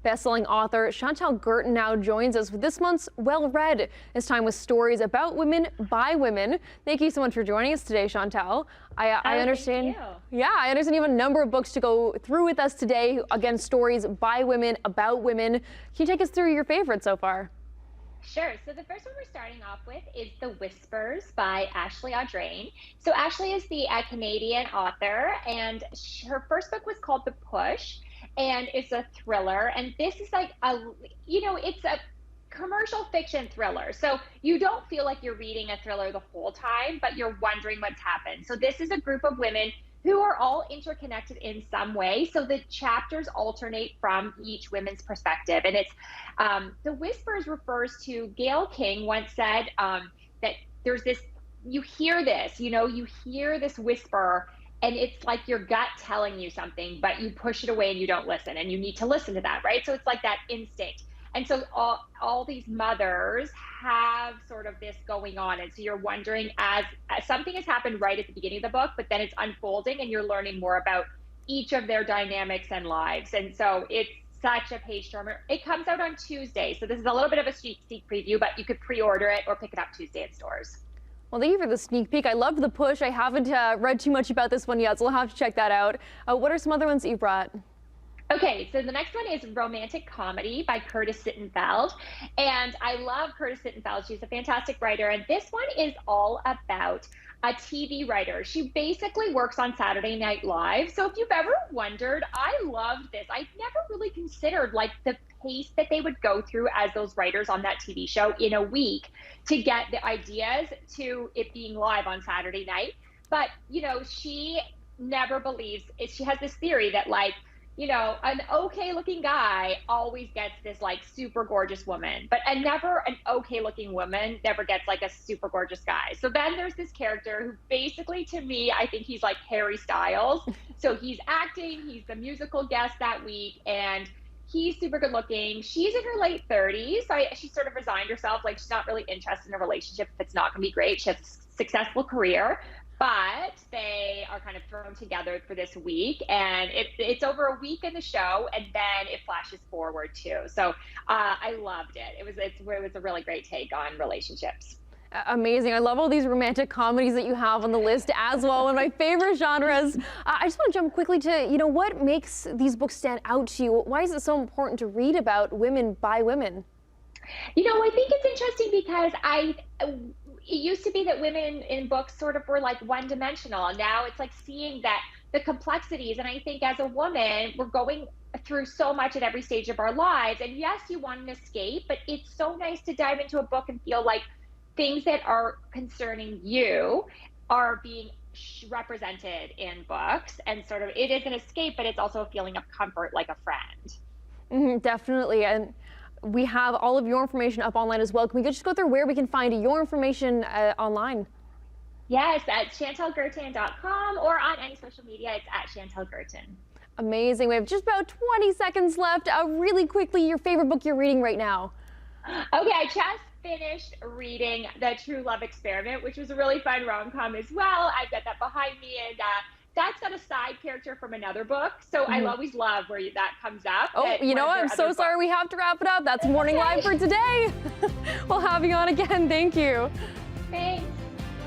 Bestselling author Chantel Guertin now joins us with this month's Well Read. This time with stories about women by women. Thank you so much for joining us today, Chantel. I understand. Thank you. Yeah, I understand you have a number of books to go through with us today. Again, stories by women, about women. Can you take us through your favorites so far? Sure. So the first one we're starting off with is The Whispers by Audrain. So Ashley is the Canadian author, and her first book was called The Push, and it's a thriller. And this is like it's a commercial fiction thriller. So you don't feel like you're reading a thriller the whole time, but you're wondering what's happened. So this is a group of women who are all interconnected in some way. So the chapters alternate from each woman's perspective. And it's The Whispers refers to Gail King once said that there's this, you hear this whisper, and it's like your gut telling you something, but you push it away and you don't listen, and you need to listen to that, right? So it's like that instinct. And so all these mothers have sort of this going on. And so you're wondering as something has happened right at the beginning of the book, but then it's unfolding and you're learning more about each of their dynamics and lives. And so it's such a page turner. It comes out on Tuesday. So this is a little bit of a sneak preview, but you could pre-order it or pick it up Tuesday in stores. Well, thank you for the sneak peek. I loved The Push. I haven't read too much about this one yet, so we'll have to check that out. What are some other ones that you brought? Okay, so the next one is Romantic Comedy by Curtis Sittenfeld. And I love Curtis Sittenfeld. She's a fantastic writer. And this one is all about a TV writer. She basically works on Saturday Night Live. So if you've ever wondered, I loved this. I never really considered like the pace that they would go through as those writers on that TV show in a week to get the ideas to it being live on Saturday night. But, she never believes it. She has this theory that an okay looking guy always gets this like super gorgeous woman, but never an okay looking woman never gets like a super gorgeous guy. So then there's this character who basically, to me, I think he's like Harry Styles. So he's acting, he's the musical guest that week, and he's super good looking. She's in her late 30s. So she sort of resigned herself. Like, she's not really interested in a relationship if it's not going to be great. She has a successful career. But they are kind of thrown together for this week, and it's over a week in the show, and then it flashes forward too. So I loved it. It was a really great take on relationships. Amazing. I love all these romantic comedies that you have on the list as well. One of my favorite genres. I just want to jump quickly to, what makes these books stand out to you? Why is it so important to read about women by women? I think it's interesting because it used to be that women in books sort of were like one-dimensional. And now it's like seeing that the complexities. And I think as a woman, we're going through so much at every stage of our lives. And yes, you want an escape, but it's so nice to dive into a book and feel like things that are concerning you are being represented in books. And sort of, it is an escape, but it's also a feeling of comfort, like a friend. Definitely. And we have all of your information up online as well. Can we just go through where we can find your information online? Yes, at chantelguertin.com or on any social media, it's at Chantel Guertin. Amazing. We have just about 20 seconds left. Really quickly, your favorite book you're reading right now. Okay, I just finished reading The True Love Experiment, which was a really fun rom-com as well. I've got that behind me, and that's got a side character from another book. So I always love where that comes up. Oh, I'm so sorry. We have to wrap it up. That's Morning Live for today. We'll have you on again. Thank you. Thanks.